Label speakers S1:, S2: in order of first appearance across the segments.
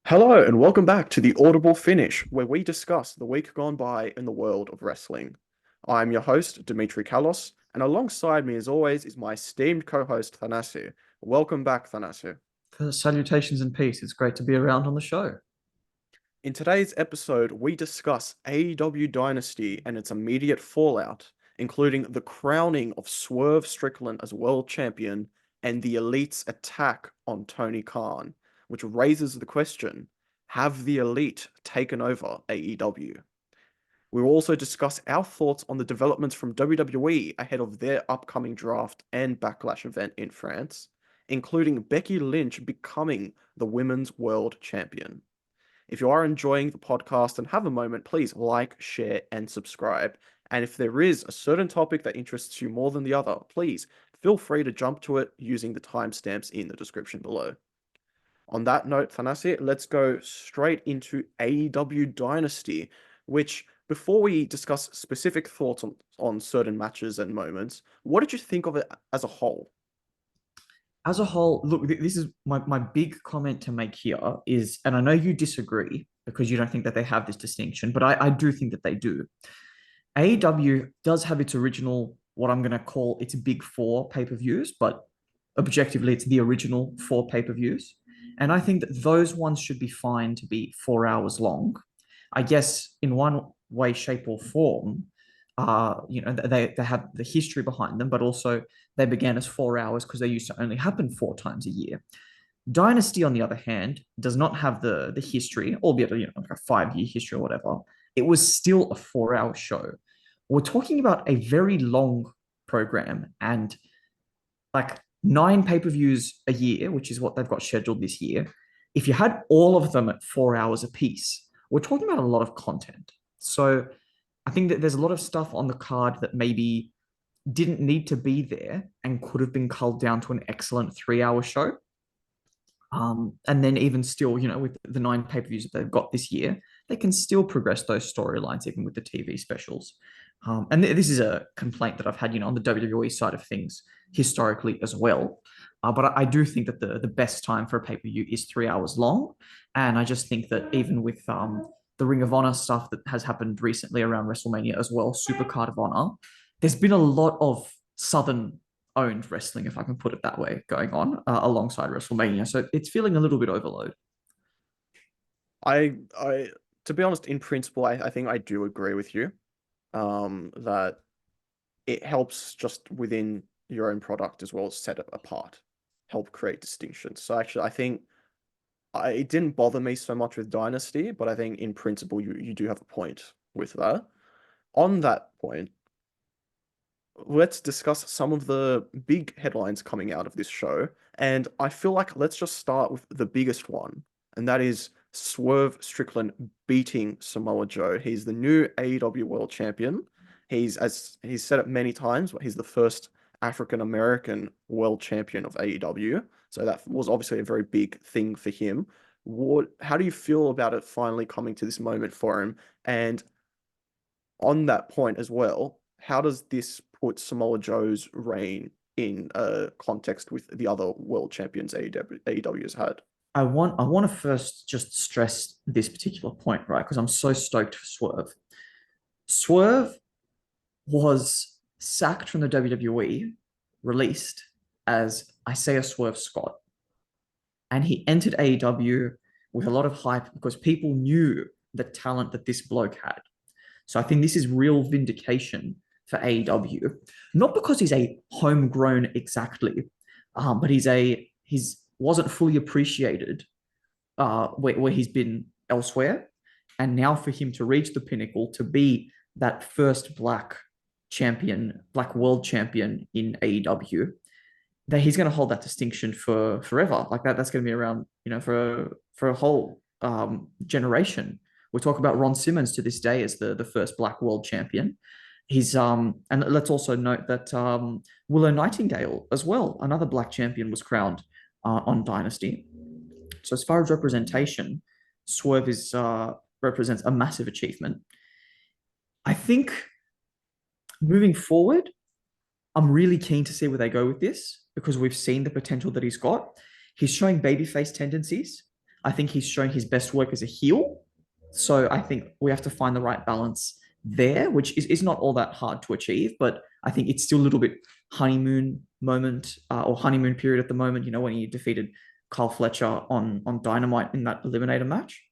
S1: Hello and welcome back to the Audible Finish, where we discuss the week gone by in the world of wrestling. I'm your host, Dimitri Kalos, and alongside me, as always, is my esteemed co-host, Thanasi. Welcome back, Thanasi.
S2: Salutations and peace. It's great to be around on the show.
S1: In today's episode, we discuss AEW Dynasty and its immediate fallout, including the crowning of Swerve Strickland as world champion and the Elite's attack on Tony Khan, which raises the question, have the Elite taken over AEW? We will also discuss our thoughts on the developments from WWE ahead of their upcoming draft and Backlash event in France, including Becky Lynch becoming the Women's World Champion. If you are enjoying the podcast and have a moment, please like, share, and subscribe. And if there is a certain topic that interests you more than the other, please feel free to jump to it using the timestamps in the description below. On that note, Thanasi, let's go straight into AEW Dynasty, which, before we discuss specific thoughts on certain matches and moments, what did you think of it as a whole?
S2: As a whole, look, this is my big comment to make here is, and I know you disagree because you don't think that they have this distinction, but I do think that they do. AEW does have its original, what I'm going to call its big four pay-per-views, but objectively, it's the original four pay-per-views. And I think that those ones should be fine to be 4 hours long. I guess in one way, shape, or form, they have the history behind them, but also they began as 4 hours because they used to only happen four times a year. Dynasty, on the other hand, does not have the history, albeit like a 5 year history or whatever. It was still a 4 hour show. We're talking about a very long program and like nine pay-per-views a year, which is what they've got scheduled this year. If you had all of them at 4 hours a piece, we're talking about a lot of content. So I think that there's a lot of stuff on the card that maybe didn't need to be there and could have been culled down to an excellent 3 hour show. And then even still, with the nine pay-per-views that they've got this year, they can still progress those storylines even with the TV specials. And this is a complaint that I've had, on the WWE side of things historically as well. But I do think that the best time for a pay-per-view is 3 hours long. And I just think that even with the Ring of Honor stuff that has happened recently around WrestleMania as well, Supercard of Honor, there's been a lot of Southern owned wrestling, if I can put it that way, going on alongside WrestleMania. So it's feeling a little bit overload.
S1: I, to be honest, in principle, I think I do agree with you, that it helps just within your own product as well as set it apart, help create distinctions. So actually, I think it didn't bother me so much with Dynasty, but I think in principle, you do have a point with that. On that point, let's discuss some of the big headlines coming out of this show. And I feel like let's just start with the biggest one, and that is Swerve Strickland beating Samoa Joe. He's the new AEW World Champion. As he's said it many times, but he's the first African American World Champion of AEW. So that was obviously a very big thing for him. How do you feel about it finally coming to this moment for him? And on that point as well, how does this put Samoa Joe's reign in context with the other world champions AEW has had?
S2: I want to first just stress this particular point, right? Because I'm so stoked for Swerve. Swerve was sacked from the WWE, released as Isaiah Swerve Scott, and he entered AEW with a lot of hype because people knew the talent that this bloke had. So I think this is real vindication for AEW, not because he's a homegrown exactly, but he's wasn't fully appreciated where he's been elsewhere, and now for him to reach the pinnacle to be that first black champion, black world champion in AEW, that he's going to hold that distinction for forever. Like that's going to be around, for a whole generation. We talk about Ron Simmons to this day as the first black world champion. He's and let's also note that Willow Nightingale as well, another black champion, was crowned on Dynasty. So as far as representation, Swerve is represents a massive achievement. I think moving forward, I'm really keen to see where they go with this because we've seen the potential that he's got. He's showing babyface tendencies. I think he's showing his best work as a heel. So I think we have to find the right balance there, which is not all that hard to achieve, but I think it's still a little bit honeymoon moment or honeymoon period at the moment, when he defeated Kyle Fletcher on Dynamite in that Eliminator match.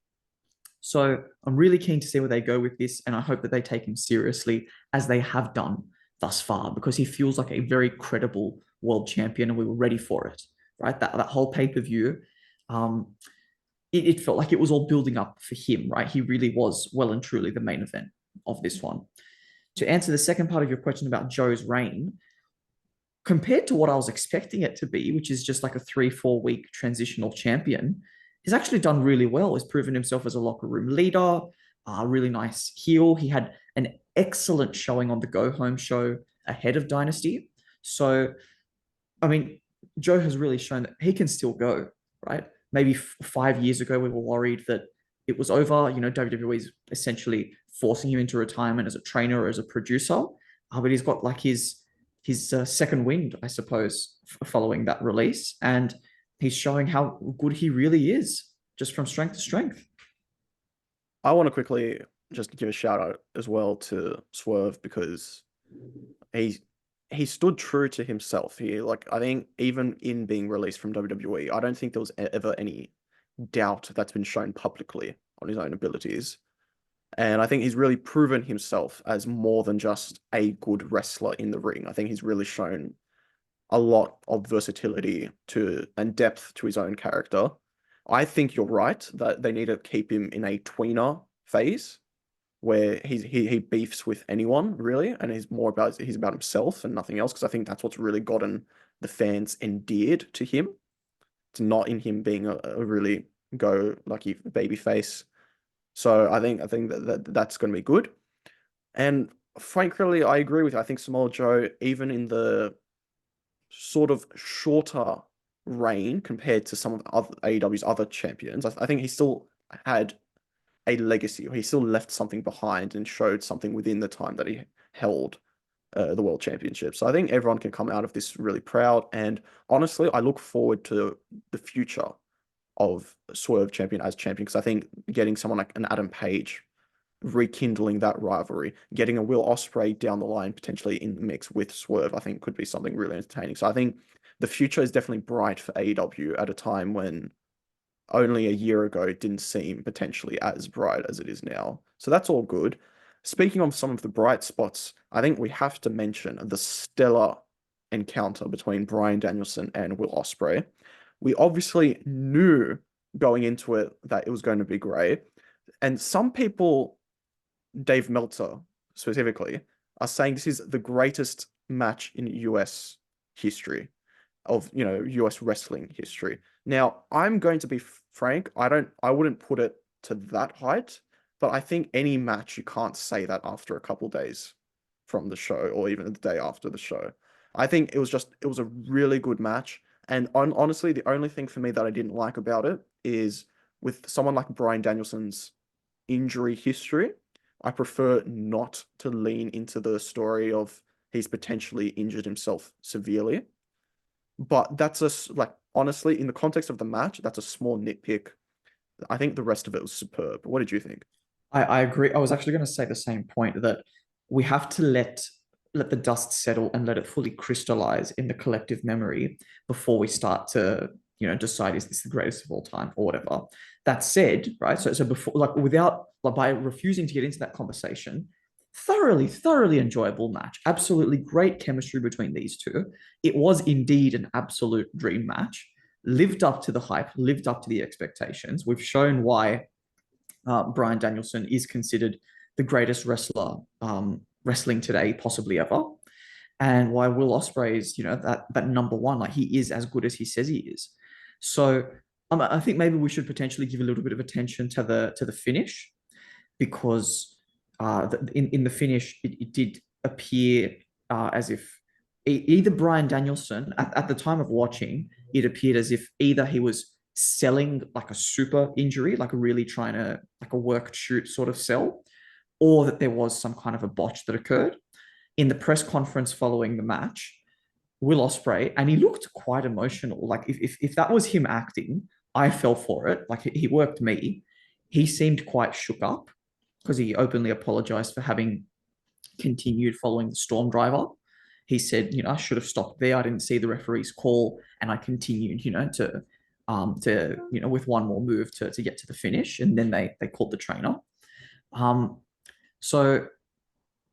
S2: So I'm really keen to see where they go with this, and I hope that they take him seriously as they have done thus far, because he feels like a very credible world champion, and we were ready for it, right? That whole pay-per-view, it felt like it was all building up for him, right? He really was well and truly the main event of this one. To answer the second part of your question about Joe's reign, compared to what I was expecting it to be, which is just like a 3-4 week transitional champion, he's actually done really well. He's proven himself as a locker room leader, a really nice heel. He had an excellent showing on the Go Home show ahead of Dynasty. So, I mean, Joe has really shown that he can still go, right? Maybe 5 years ago, we were worried that it was over. WWE's essentially forcing him into retirement as a trainer or as a producer. But he's got like his second wind, I suppose, following that release. And he's showing how good he really is, just from strength to strength.
S1: I want to quickly just give a shout out as well to Swerve, because he stood true to himself. I think even in being released from WWE, I don't think there was ever any doubt that's been shown publicly on his own abilities. And I think he's really proven himself as more than just a good wrestler in the ring. I think he's really shown a lot of versatility and depth to his own character. I think you're right that they need to keep him in a tweener phase where he beefs with anyone really, and he's about himself and nothing else, because I think that's what's really gotten the fans endeared to him. It's not in him being a really go lucky baby face. So I think that's going to be good. And frankly, I agree with you. I think Samoa Joe, even in the sort of shorter reign compared to some of AEW's other champions, I think he still had a legacy, or he still left something behind and showed something within the time that he held the World Championship. So I think everyone can come out of this really proud. And honestly, I look forward to the future of Swerve champion as champion, because I think getting someone like an Adam Page, rekindling that rivalry, getting a Will Ospreay down the line potentially in the mix with Swerve, I think could be something really entertaining. So I think the future is definitely bright for AEW at a time when only a year ago it didn't seem potentially as bright as it is now. So that's all good. Speaking of some of the bright spots, I think we have to mention the stellar encounter between Bryan Danielson and Will Ospreay. We obviously knew going into it that it was going to be great. And some people, Dave Meltzer specifically, are saying this is the greatest match in US history, of US wrestling history. Now, I'm going to be frank, I wouldn't put it to that height, but I think any match, you can't say that after a couple days from the show, or even the day after the show. I think it was a really good match. And honestly, the only thing for me that I didn't like about it is, with someone like Bryan Danielson's injury history, I prefer not to lean into the story of he's potentially injured himself severely. But honestly, in the context of the match, that's a small nitpick. I think the rest of it was superb. What did you think?
S2: I agree. I was actually going to say the same point, that we have to let the dust settle and let it fully crystallize in the collective memory before we start to decide, is this the greatest of all time or whatever. That said, right, so before, by refusing to get into that conversation, thoroughly enjoyable match, absolutely great chemistry between these two. It was indeed an absolute dream match, lived up to the hype, lived up to the expectations. We've shown why Bryan Danielson is considered the greatest wrestler wrestling today, possibly ever, and why Will Ospreay is, that number one. Like, he is as good as he says he is. So I think maybe we should potentially give a little bit of attention to the finish, because in the finish it did appear as if either Bryan Danielson, at the time of watching, it appeared as if either he was selling like a super injury, like really trying to, like a work shoot sort of sell, or that there was some kind of a botch that occurred. In the press conference following the match, Will Ospreay, and he looked quite emotional. Like, if that was him acting, I fell for it. Like he worked me. He seemed quite shook up because he openly apologized for having continued following the Storm Driver. He said, I should have stopped there. I didn't see the referee's call, and I continued, with one more move to get to the finish, and then they called the trainer. Um, so,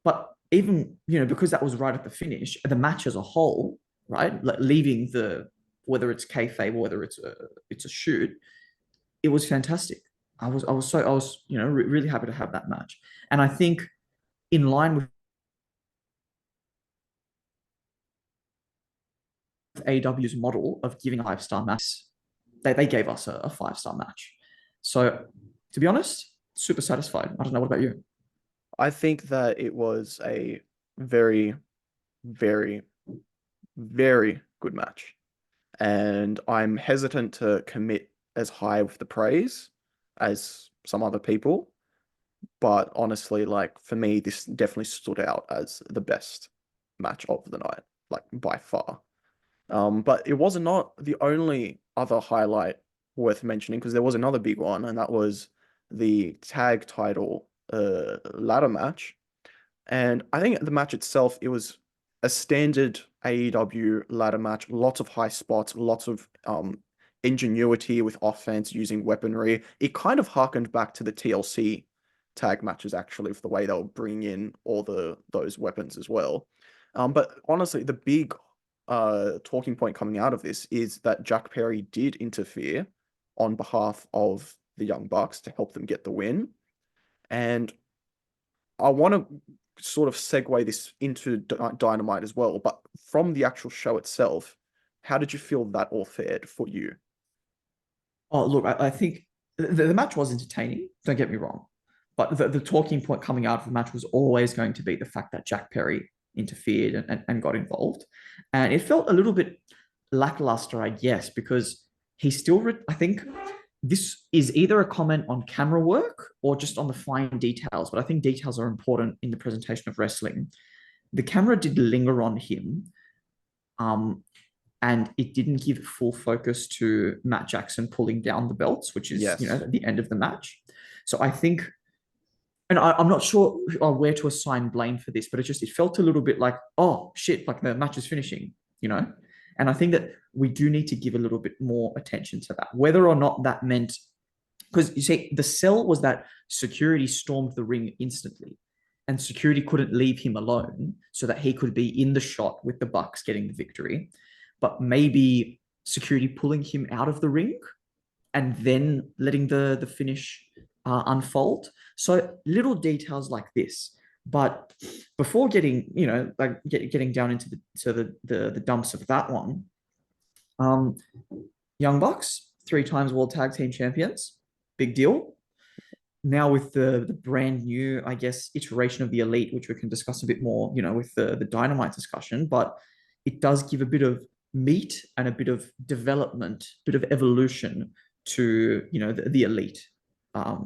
S2: but even because that was right at the finish, the match as a whole, right, leaving the whether it's kayfabe or whether it's a shoot, it was fantastic. I was really happy to have that match, and I think in line with AEW's model of giving a 5-star match, they gave us a 5-star match. So to be honest, super satisfied. I don't know. What about you?
S1: I think that it was a very, very, very good match. And I'm hesitant to commit as high with the praise as some other people. But honestly, like for me, this definitely stood out as the best match of the night, like by far. But it was not the only other highlight worth mentioning because there was another big one, and that was the tag title ladder match. And I think the match itself, it was a standard AEW ladder match, lots of high spots, lots of ingenuity with offense using weaponry. It kind of harkened back to the TLC tag matches actually, with the way they were bringing in all those weapons as well. But honestly, the big talking point coming out of this is that Jack Perry did interfere on behalf of the Young Bucks to help them get the win. And I want to sort of segue this into Dynamite as well, but from the actual show itself, how did you feel that all fared for you?
S2: Oh, look, I think the match was entertaining. Don't get me wrong, but the talking point coming out of the match was always going to be the fact that Jack Perry interfered and got involved, and it felt a little bit lackluster, I guess, because he still. I think this is either a comment on camera work or just on the fine details, but I think details are important in the presentation of wrestling. The camera did linger on him, um, and it didn't give full focus to Matt Jackson pulling down the belts, which is,
S1: Yes.
S2: at the end of the match. So I think, and I'm not sure where to assign blame for this, but it felt a little bit like, oh shit, like the match is finishing, you know? And I think that we do need to give a little bit more attention to that, whether or not that meant, because you see, the sell was that security stormed the ring instantly, and security couldn't leave him alone so that he could be in the shot with the Bucks getting the victory. But maybe security pulling him out of the ring and then letting the finish unfold. So little details like this. But before getting, getting down into the dumps of that one, um, Young Bucks, 3 times World Tag Team Champions, big deal. Now with the brand new, I guess, iteration of the Elite, which we can discuss a bit more, with the Dynamite discussion, but it does give a bit of meat and a bit of development, bit of evolution to the Elite,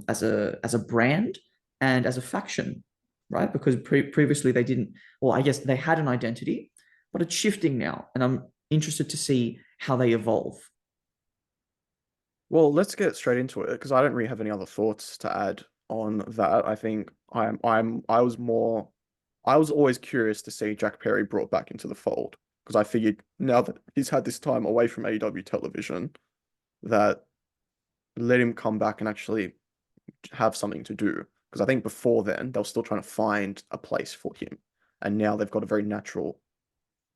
S2: as a brand and as a faction, right? Because previously they didn't. Well, I guess they had an identity, but it's shifting now, and I'm interested to see how they evolve.
S1: Well, let's get straight into it because I don't really have any other thoughts to add on that. I think I was always curious to see Jack Perry brought back into the fold because I figured now that he's had this time away from AEW television, that let him come back and actually have something to do. Because I think before then they were still trying to find a place for him, and now they've got a very natural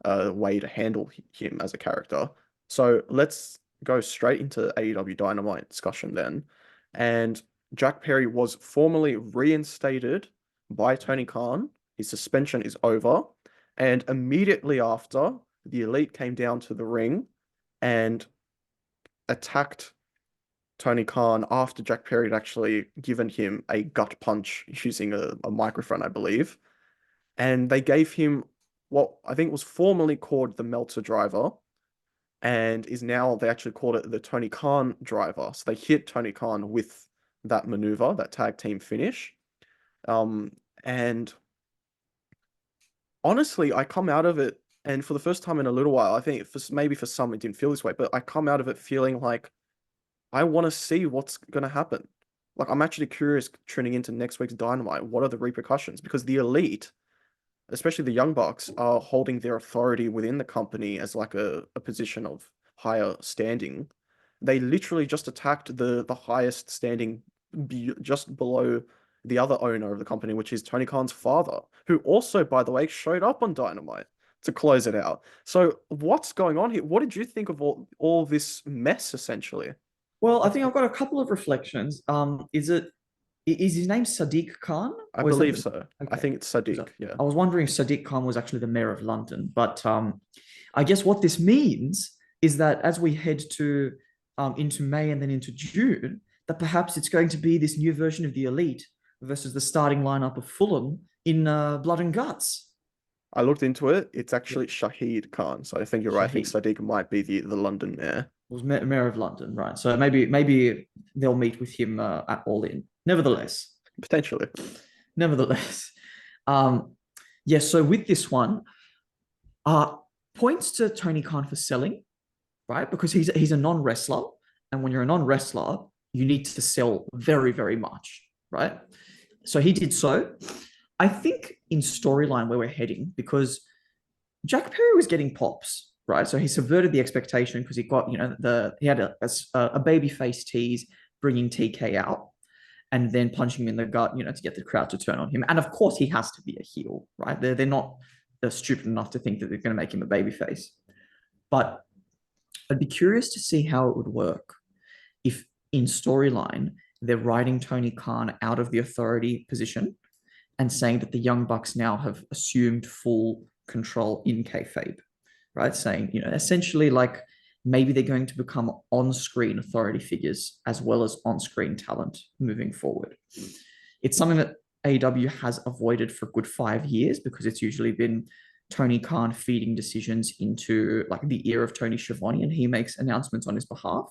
S1: way to handle him as a character. So let's go straight into AEW Dynamite discussion then. And Jack Perry was formally reinstated by Tony Khan. His suspension is over. And immediately after, the Elite came down to the ring and attacked Tony Khan after Jack Perry had actually given him a gut punch using a microphone, I believe. And they gave him what I think was formerly called the Meltzer driver, and is now they actually called it the Tony Khan driver. So they hit Tony Khan with that maneuver, that tag team finish. And honestly, I come out of it, and for the first time in a little while, I think maybe for some it didn't feel this way, but I come out of it feeling like I want to see what's going to happen. Like, I'm actually curious tuning into next week's Dynamite. What are the repercussions? Because the Elite, especially the Young Bucks, are holding their authority within the company as like a position of higher standing. They literally just attacked the highest standing just below the other owner of the company, which is Tony Khan's father, who also, by the way, showed up on Dynamite to close it out. So what's going on here? What did you think of all this mess, essentially?
S2: Well, I
S1: I,
S2: think I've got a couple of reflections. Is his name Sadiq Khan,
S1: I
S2: or is that
S1: believe
S2: the,
S1: so. I
S2: okay?
S1: think it's
S2: So
S1: Sadiq, yeah.
S2: I was wondering if Sadiq Khan was actually the mayor of London, but I guess what this means is that as we head to into May and then into June, that perhaps it's going to be this new version of the Elite versus the starting lineup of Fulham in Blood and Guts.
S1: I looked into it. It's
S2: Yep.
S1: actually Shahid Khan. So I think you're right. I think
S2: Shahid
S1: Sadiq might be the London mayor.
S2: was mayor of London, right? So maybe they'll meet with him at All In.
S1: Potentially.
S2: Nevertheless, um, yeah. So with this one, uh, points to Tony Khan for selling, right? Because he's a non wrestler, and when you're a non wrestler, you need to sell very very much, right? So he did so. I think in storyline where we're heading, because Jack Perry was getting pops, right? So he subverted the expectation because he got, he had a baby face tease bringing TK out and then punching him in the gut, to get the crowd to turn on him. And of course, he has to be a heel, right? They're not stupid enough to think that they're going to make him a baby face. But I'd be curious to see how it would work if in storyline they're writing Tony Khan out of the authority position and saying that the Young Bucks now have assumed full control in kayfabe, right? Saying, essentially like maybe they're going to become on-screen authority figures as well as on-screen talent moving forward. It's something that AEW has avoided for a good 5 years because it's usually been Tony Khan feeding decisions into like the ear of Tony Schiavone and he makes announcements on his behalf.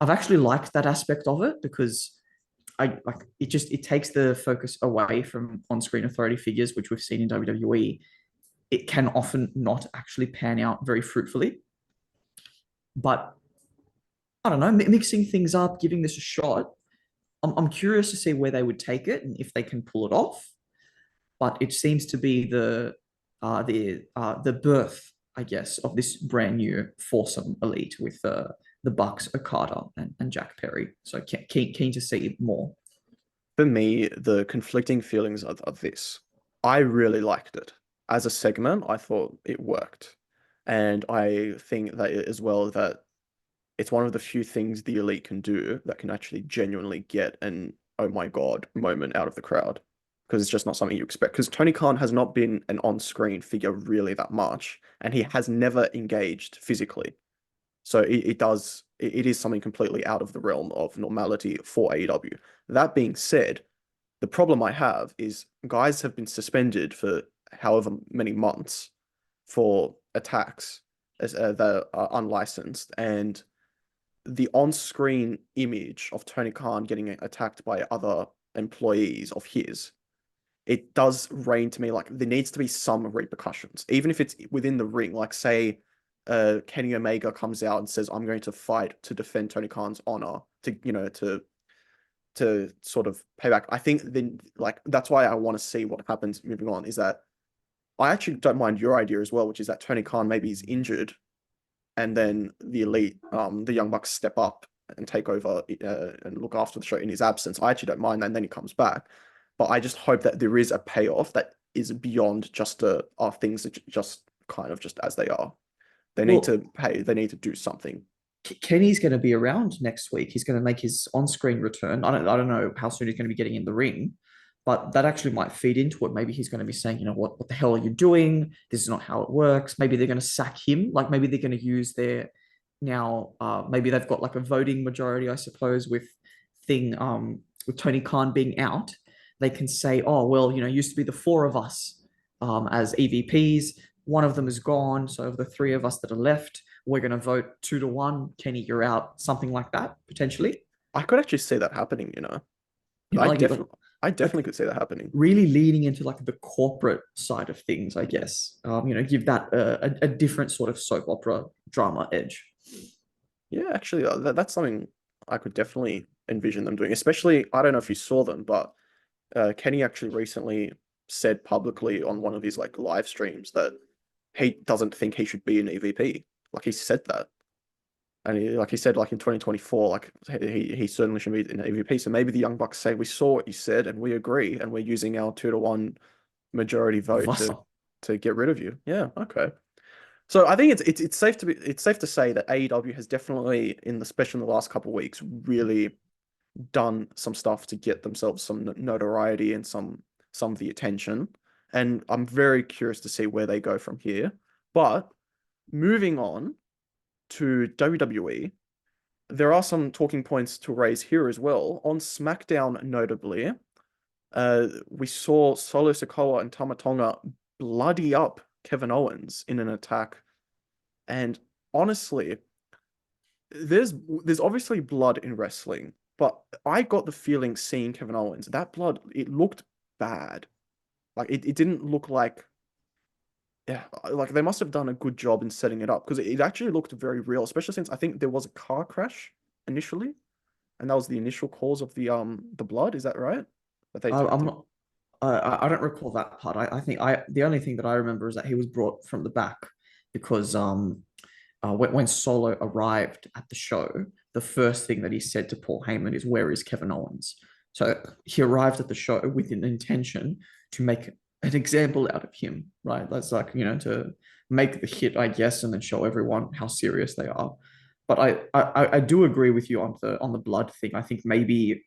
S2: I've actually liked that aspect of it because I like it takes the focus away from on-screen authority figures, which we've seen in WWE. It can often not actually pan out very fruitfully. But I don't know, mixing things up, giving this a shot. I'm curious to see where they would take it and if they can pull it off. But it seems to be the birth, I guess, of this brand new foursome elite with the Bucks, Okada, and Jack Perry. So keen to see more.
S1: For me, the conflicting feelings of this, I really liked it. As a segment, I thought it worked. And I think that as well that it's one of the few things the elite can do that can actually genuinely get an oh my God moment out of the crowd. Because it's just not something you expect. Because Tony Khan has not been an on-screen figure really that much, and he has never engaged physically. So it is something completely out of the realm of normality for AEW. That being said, the problem I have is guys have been suspended for however many months for attacks as that are unlicensed, and the on-screen image of Tony Khan getting attacked by other employees of his, it does reign to me like there needs to be some repercussions, even if it's within the ring. Like say, Kenny Omega comes out and says, "I'm going to fight to defend Tony Khan's honor," to sort of pay back. I think then like that's why I want to see what happens moving on. Is that I actually don't mind your idea as well, which is that Tony Khan maybe is injured, and then the elite, the Young Bucks step up and take over and look after the show in his absence. I actually don't mind that, and then he comes back. But I just hope that there is a payoff that is beyond just are things that just kind of just as they are. They need
S2: Well,
S1: to pay. They need to do something.
S2: Kenny's going to be around next week. He's going to make his on-screen return. I don't know how soon he's going to be getting in the ring, but that actually might feed into it. Maybe he's going to be saying, what the hell are you doing? This is not how it works. Maybe they're going to sack him. Like maybe they're going to use their now. Maybe they've got like a voting majority, I suppose, with Tony Khan being out. They can say, oh well, used to be the four of us as EVPs. One of them is gone, so of the three of us that are left we're going to vote 2-1. Kenny, you're out. Something like that, potentially.
S1: I could actually see that happening.
S2: You know,
S1: I
S2: like,
S1: definitely, I
S2: like
S1: definitely could see that happening.
S2: really leaning into like the corporate side of things, I guess. Give that a different sort of soap opera drama edge.
S1: Yeah, actually, that's something I could definitely envision them doing. Especially, I don't know if you saw them, but Kenny actually recently said publicly on one of his like live streams that he doesn't think he should be an EVP. Like he said that, and he said like in 2024, like he certainly should be an EVP. So maybe the Young Bucks say we saw what you said and we agree, and we're using our 2-1 majority vote
S2: Wow.
S1: to get rid of you. Yeah, okay. So I think it's safe to say that AEW has definitely especially in the last couple of weeks really done some stuff to get themselves some notoriety and some of the attention. And I'm very curious to see where they go from here. But moving on to WWE, there are some talking points to raise here as well. On SmackDown, notably, we saw Solo Sikoa and Tama Tonga bloody up Kevin Owens in an attack. And honestly, there's obviously blood in wrestling, but I got the feeling seeing Kevin Owens, that blood, it looked bad. Like it didn't look like yeah, like they must have done a good job in setting it up because it actually looked very real, especially since I think there was a car crash initially, and that was the initial cause of the blood. Is that right? That they
S2: I'm
S1: detected?
S2: not. I don't recall that part. I think I the only thing that I remember is that he was brought from the back because when Solo arrived at the show, the first thing that he said to Paul Heyman is, "Where is Kevin Owens?" So he arrived at the show with an intention to make an example out of him, right? That's like, to make the hit, I guess, and then show everyone how serious they are. But I do agree with you on the blood thing. I think maybe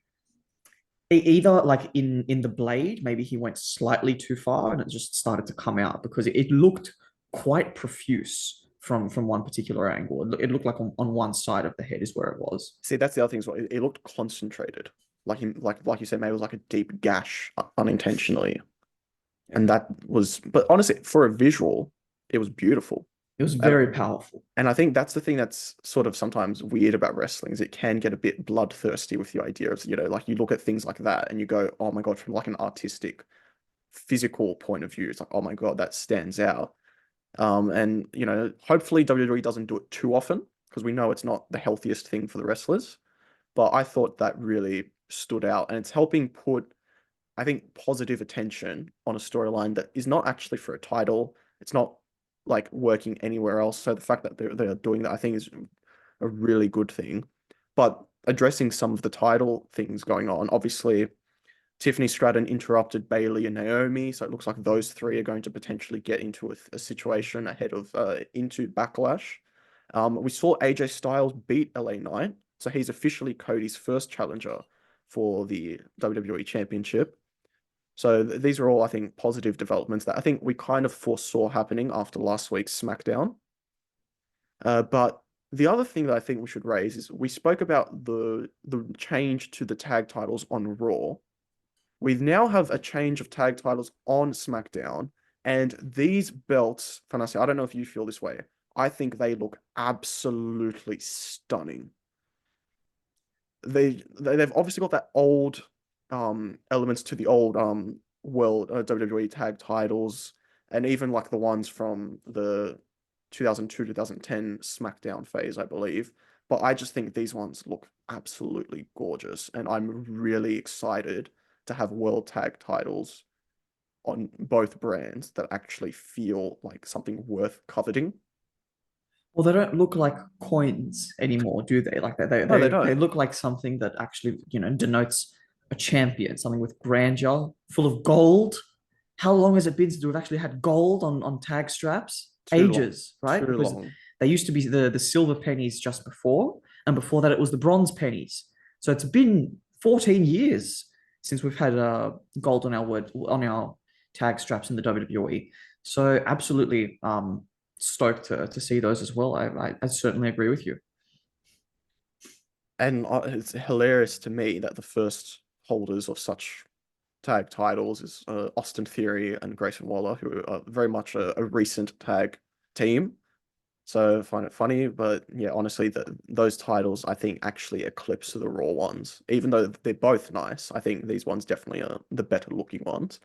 S2: either like in the blade, maybe he went slightly too far and it just started to come out because it looked quite profuse from one particular angle. It looked like on one side of the head is where it was.
S1: See, that's the other thing as well. It looked concentrated, like you said, maybe it was like a deep gash unintentionally,
S2: Yeah.
S1: and that was. But honestly, for a visual, it was beautiful.
S2: It was
S1: And
S2: very powerful.
S1: And I think that's the thing that's sort of sometimes weird about wrestling is it can get a bit bloodthirsty with the idea of, like you look at things like that and you go, oh my God, from like an artistic, physical point of view, it's like, oh my God, that stands out. And hopefully WWE doesn't do it too often because we know it's not the healthiest thing for the wrestlers. But I thought that really stood out and it's helping put, I think, positive attention on a storyline that is not actually for a title. It's not like working anywhere else. So the fact that they're doing that, I think, is a really good thing. But addressing some of the title things going on, obviously, Tiffany Stratton interrupted Bailey and Naomi, so it looks like those three are going to potentially get into a situation ahead of into Backlash. We saw AJ Styles beat LA Knight, so he's officially Cody's first challenger for the WWE Championship. So these are all, I think, positive developments that I think we kind of foresaw happening after last week's SmackDown. But the other thing that I think we should raise is we spoke about the change to the tag titles on Raw. We now have a change of tag titles on SmackDown, and these belts, Fanasi, I don't know if you feel this way. I think they look absolutely stunning. They've obviously got that old elements to the old world WWE tag titles, and even like the ones from the 2002 2010 SmackDown phase, I believe. But I just think these ones look absolutely gorgeous, and I'm really excited to have world tag titles on both brands that actually feel like something worth coveting.
S2: Well, they don't look like coins anymore, do they? Like
S1: No, they
S2: they
S1: don't.
S2: look like something that actually, denotes a champion, something with grandeur, full of gold. How long has it been since we've actually had gold on tag straps?
S1: Too long.
S2: Ages, right?
S1: Too
S2: Because
S1: long.
S2: they used to be the silver pennies just before, and before that it was the bronze pennies. So it's been 14 years since we've had gold on our tag straps in the WWE. So absolutely stoked to see those as well. I certainly agree with you.
S1: And it's hilarious to me that the first holders of such tag titles is Austin Theory and Grayson Waller, who are very much a recent tag team. So I find it funny, but yeah, honestly, those titles I think actually eclipse the Raw ones. Even though they're both nice, I think these ones definitely are the better looking ones.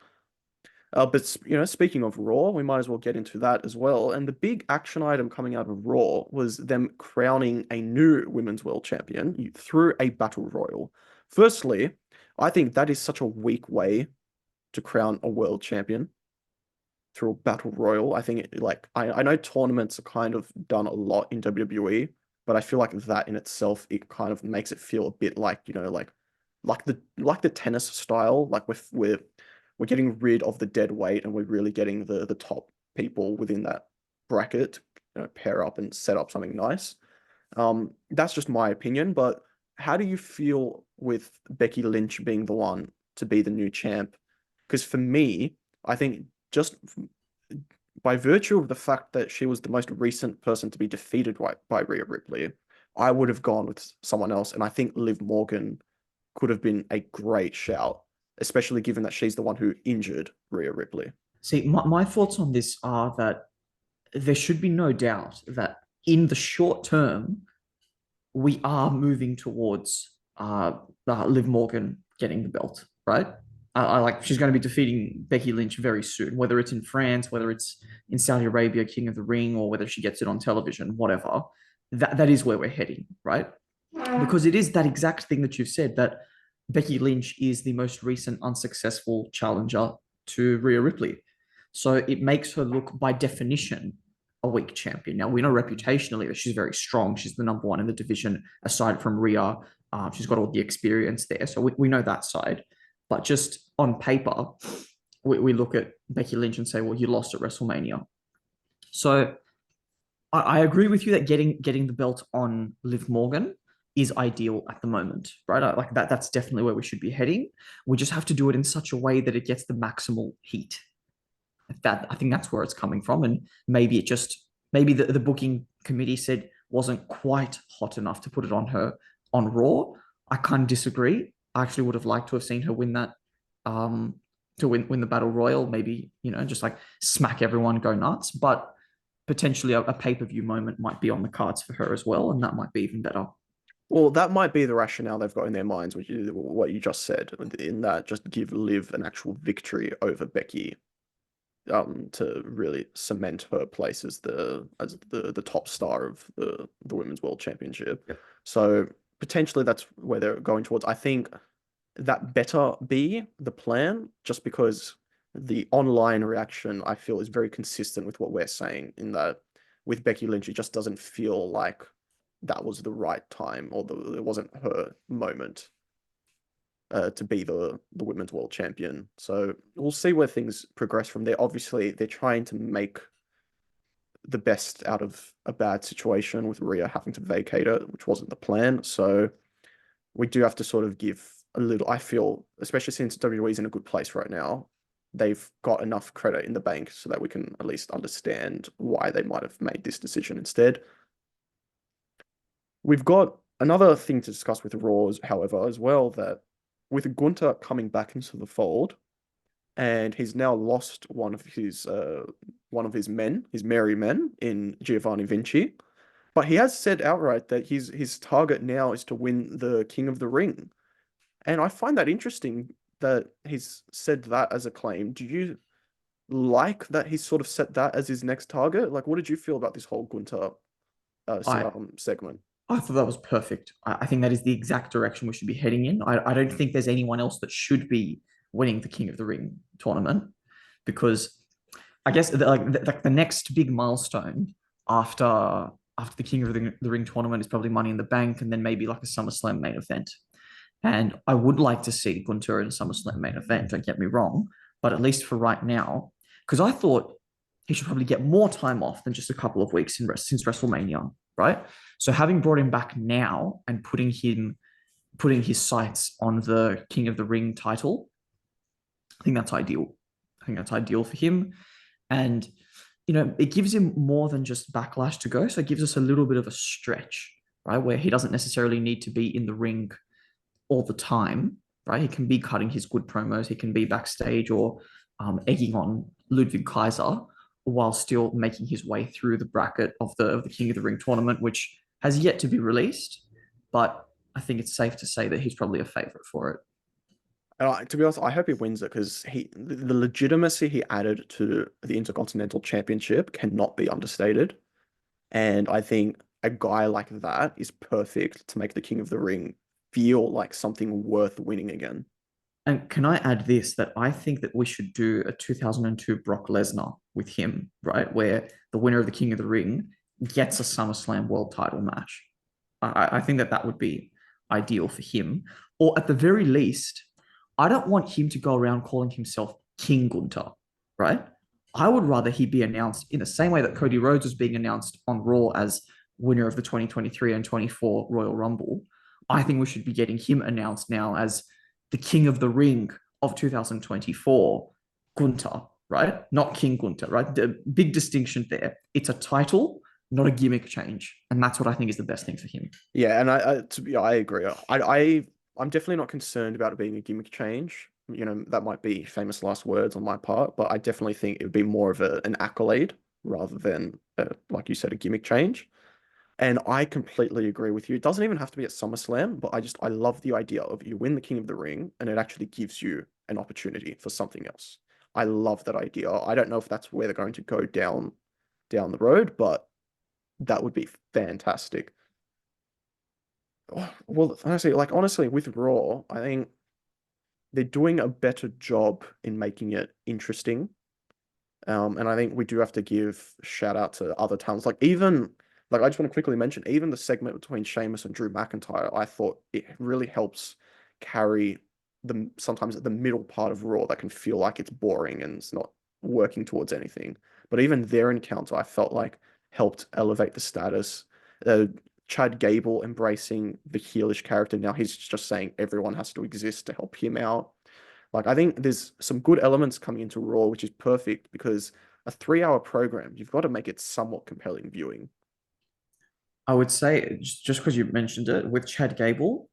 S1: Speaking of Raw, we might as well get into that as well. And the big action item coming out of Raw was them crowning a new Women's World Champion through a battle royal. Firstly, I think that is such a weak way to crown a world champion through a battle royal. I think I know tournaments are kind of done a lot in WWE, but I feel like that in itself it kind of makes it feel a bit like, like the tennis style, like we're getting rid of the dead weight and we're really getting the top people within that bracket, pair up and set up something nice. That's just my opinion, but how do you feel with Becky Lynch being the one to be the new champ? Because for me, I think just by virtue of the fact that she was the most recent person to be defeated by Rhea Ripley, I would have gone with someone else, and I think Liv Morgan could have been a great shout, especially given that she's the one who injured Rhea Ripley.
S2: See, my thoughts on this are that there should be no doubt that in the short term, we are moving towards Liv Morgan getting the belt, right? I like she's going to be defeating Becky Lynch very soon, whether it's in France, whether it's in Saudi Arabia, King of the Ring, or whether she gets it on television, whatever. That is where we're heading, right? Because it is that exact thing that you've said that Becky Lynch is the most recent unsuccessful challenger to Rhea Ripley. So it makes her look, by definition, a weak champion. Now, we know reputationally that she's very strong. She's the number one in the division, aside from Rhea. She's got all the experience there. So we know that side. But just on paper, we look at Becky Lynch and say, well, you lost at WrestleMania. So I agree with you that getting the belt on Liv Morgan is ideal at the moment, right? Like that's definitely where we should be heading. We just have to do it in such a way that it gets the maximal heat. That I think that's where it's coming from. And maybe the booking committee said wasn't quite hot enough to put it on her on Raw. I kind of disagree. I actually would have liked to have seen her win that to win the battle royal, maybe, just like smack everyone, go nuts. But potentially a pay-per-view moment might be on the cards for her as well, and that might be even better.
S1: Well, that might be the rationale they've got in their minds, which is what you just said, in that just give Liv an actual victory over Becky, to really cement her place as the top star of the Women's World Championship.
S2: Yep.
S1: So potentially that's where they're going towards. I think that better be the plan, just because the online reaction I feel is very consistent with what we're saying, in that with Becky Lynch, it just doesn't feel like that was the right time, or it wasn't her moment to be the Women's World Champion. So we'll see where things progress from there. Obviously, they're trying to make the best out of a bad situation with Rhea having to vacate it, which wasn't the plan. So we do have to sort of give a little, I feel, especially since WWE is in a good place right now, they've got enough credit in the bank so that we can at least understand why they might have made this decision instead. We've got another thing to discuss with Raw, however, as well, that with Gunther coming back into the fold, and he's now lost one of his men, his merry men, in Giovanni Vinci. But he has said outright that his target now is to win the King of the Ring. And I find that interesting that he's said that as a claim. Do you like that he's sort of set that as his next target? Like, what did you feel about this whole Gunther
S2: I
S1: segment?
S2: I thought that was perfect. I think that is the exact direction we should be heading in. I don't think there's anyone else that should be winning the King of the Ring tournament, because I guess the next big milestone after the King of the Ring tournament is probably Money in the Bank, and then maybe like a SummerSlam main event. And I would like to see Gunther in a SummerSlam main event, don't get me wrong, but at least for right now, because I thought he should probably get more time off than just a couple of weeks since WrestleMania, right? So having brought him back now and putting his sights on the King of the Ring title, I think that's ideal. I think that's ideal for him. And, it gives him more than just Backlash to go. So it gives us a little bit of a stretch, right? Where he doesn't necessarily need to be in the ring all the time, right? He can be cutting his good promos. He can be backstage or egging on Ludwig Kaiser while still making his way through the bracket of the King of the Ring tournament, which has yet to be released. But I think it's safe to say that he's probably a favorite for it.
S1: And to be honest, I hope he wins it because the legitimacy he added to the Intercontinental Championship cannot be understated. And I think a guy like that is perfect to make the King of the Ring feel like something worth winning again.
S2: And can I add this that I think that we should do a 2002 Brock Lesnar with him, right? Where the winner of the King of the Ring gets a SummerSlam world title match. I think that that would be ideal for him. Or at the very least, I don't want him to go around calling himself King Gunter, right? I would rather he be announced in the same way that Cody Rhodes was being announced on Raw as winner of the 2023 and 24 Royal Rumble. I think we should be getting him announced now as the King of the Ring of 2024, Gunter, right? Not King Gunter, right? The big distinction there. It's a title, not a gimmick change. And that's what I think is the best thing for him.
S1: Yeah, and I agree. I'm definitely not concerned about it being a gimmick change. You know, that might be famous last words on my part, but I definitely think it would be more of an accolade rather than, like you said, a gimmick change. And I completely agree with you. It doesn't even have to be at SummerSlam, but I love the idea of you win the King of the Ring and it actually gives you an opportunity for something else. I love that idea. I don't know if that's where they're going to go down the road, but that would be fantastic. Well, honestly, with Raw, I think they're doing a better job in making it interesting. And I think we do have to give shout out to other talents. Like I just want to quickly mention, even the segment between Sheamus and Drew McIntyre, I thought it really helps carry sometimes the middle part of Raw that can feel like it's boring and it's not working towards anything. But even their encounter, I felt like helped elevate the status. Uh, Chad Gable embracing the heelish character. Now he's just saying everyone has to exist to help him out. Like I think there's some good elements coming into Raw, which is perfect because a 3 hour program, you've got to make it somewhat compelling viewing.
S2: I would say, just because you mentioned it, with Chad Gable,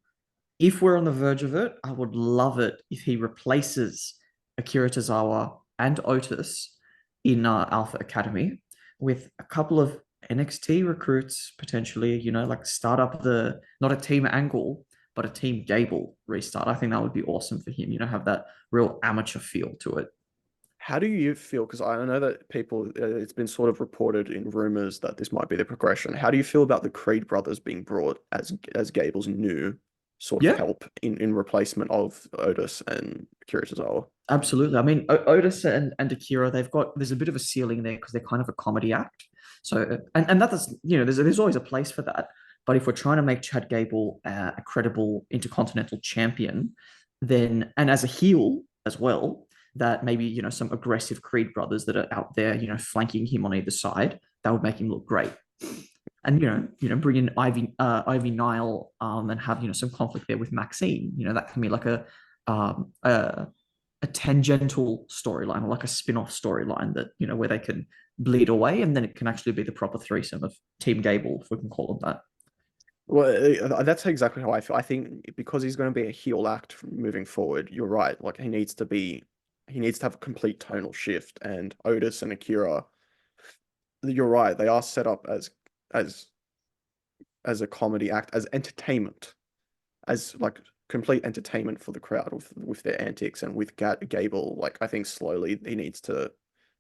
S2: if we're on the verge of it, I would love it if he replaces Akira Tozawa and Otis in Alpha Academy with a couple of NXT recruits potentially, like start up not a team Angle, but a team Gable restart. I think that would be awesome for him, have that real amateur feel to it.
S1: How do you feel? Because I know that it's been sort of reported in rumors that this might be the progression. How do you feel about the Creed brothers being brought as Gable's new sort of
S2: Yeah,
S1: help in replacement of Otis and Akira Tozawa?
S2: absolutely. I mean, Otis and Akira, there's a bit of a ceiling there because they're kind of a comedy act. So, and that's, there's always a place for that. But if we're trying to make Chad Gable a credible intercontinental champion, then, and as a heel as well, that maybe, some aggressive Creed brothers that are out there, flanking him on either side, that would make him look great. And, bring in Ivy Nile, and have, some conflict there with Maxine, that can be like um, a, a tangential storyline or like a spin-off storyline that where they can bleed away and then it can actually be the proper threesome of Team Gable, if we can call them that.
S1: Well, that's exactly how I feel. I think because he's going to be a heel act moving forward, you're right. Like he needs to have a complete tonal shift. And Otis and Akira, you're right. They are set up as as a comedy act, as entertainment, as like complete entertainment for the crowd with their antics and with Gable. Like I think slowly he needs to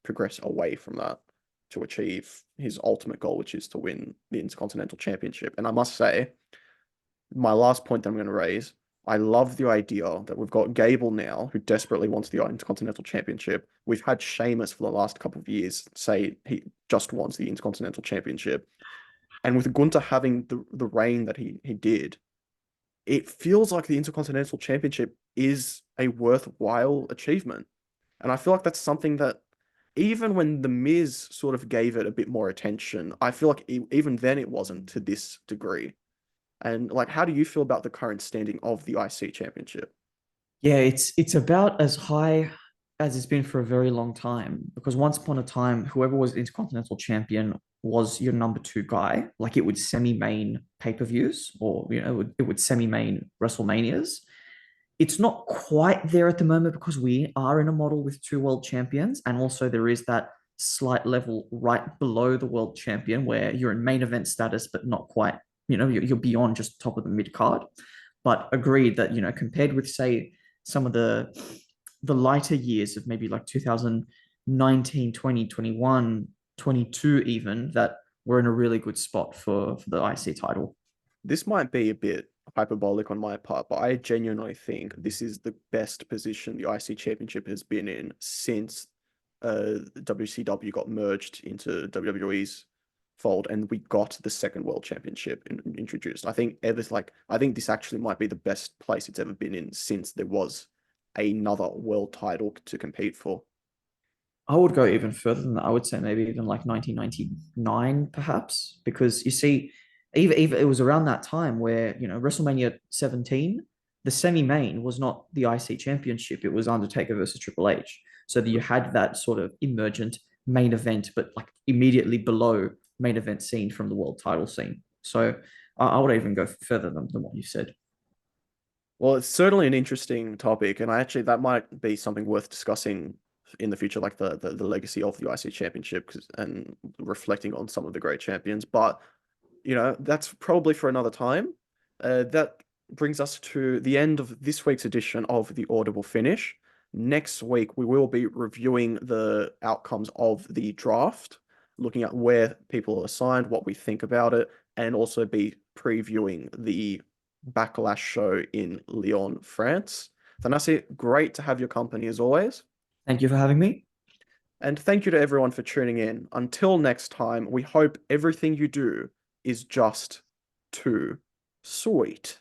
S1: progress away from that to achieve his ultimate goal, which is to win the Intercontinental Championship. And I must say, my last point that I'm going to raise, I love the idea that we've got Gable now, who desperately wants the Intercontinental Championship. We've had Sheamus for the last couple of years say he just wants the Intercontinental Championship. And with Gunther having the reign that he did, it feels like the Intercontinental Championship is a worthwhile achievement. And I feel like that's something that even when The Miz sort of gave it a bit more attention, I feel like even then it wasn't to this degree. And like, how do you feel about the current standing of the IC Championship?
S2: Yeah, it's about as high as it's been for a very long time because once upon a time, whoever was Intercontinental Champion was your number two guy. Like it would semi-main pay-per-views or it would semi-main WrestleManias. It's not quite there at the moment because we are in a model with two world champions, and also there is that slight level right below the world champion where you're in main event status, but not quite. You're beyond just top of the mid card. But agreed that compared with say some of the lighter years of maybe like 2019, 20, 21, 22 even, that were in a really good spot for the IC title.
S1: This might be a bit hyperbolic on my part, but I genuinely think this is the best position the IC Championship has been in since WCW got merged into WWE's fold, and we got the second World Championship introduced. I think this actually might be the best place it's ever been in since there was another world title to compete for.
S2: I would go even further than that. I would say maybe even like 1999, perhaps, because you see, even it was around that time where, WrestleMania 17, the semi-main was not the IC Championship. It was Undertaker versus Triple H. So that you had that sort of emergent main event, but like immediately below main event scene from the world title scene. So I would even go further than what you said.
S1: Well, it's certainly an interesting topic, and that might be something worth discussing in the future, like the legacy of the IC Championship and reflecting on some of the great champions. But that's probably for another time. That brings us to the end of this week's edition of the Audible Finish. Next week, we will be reviewing the outcomes of the draft, looking at where people are assigned, what we think about it, and also be previewing the Backlash show in Lyon, France. Thanasi, great to have your company as always.
S2: Thank you for having me.
S1: And thank you to everyone for tuning in. Until next time, we hope everything you do is just too sweet.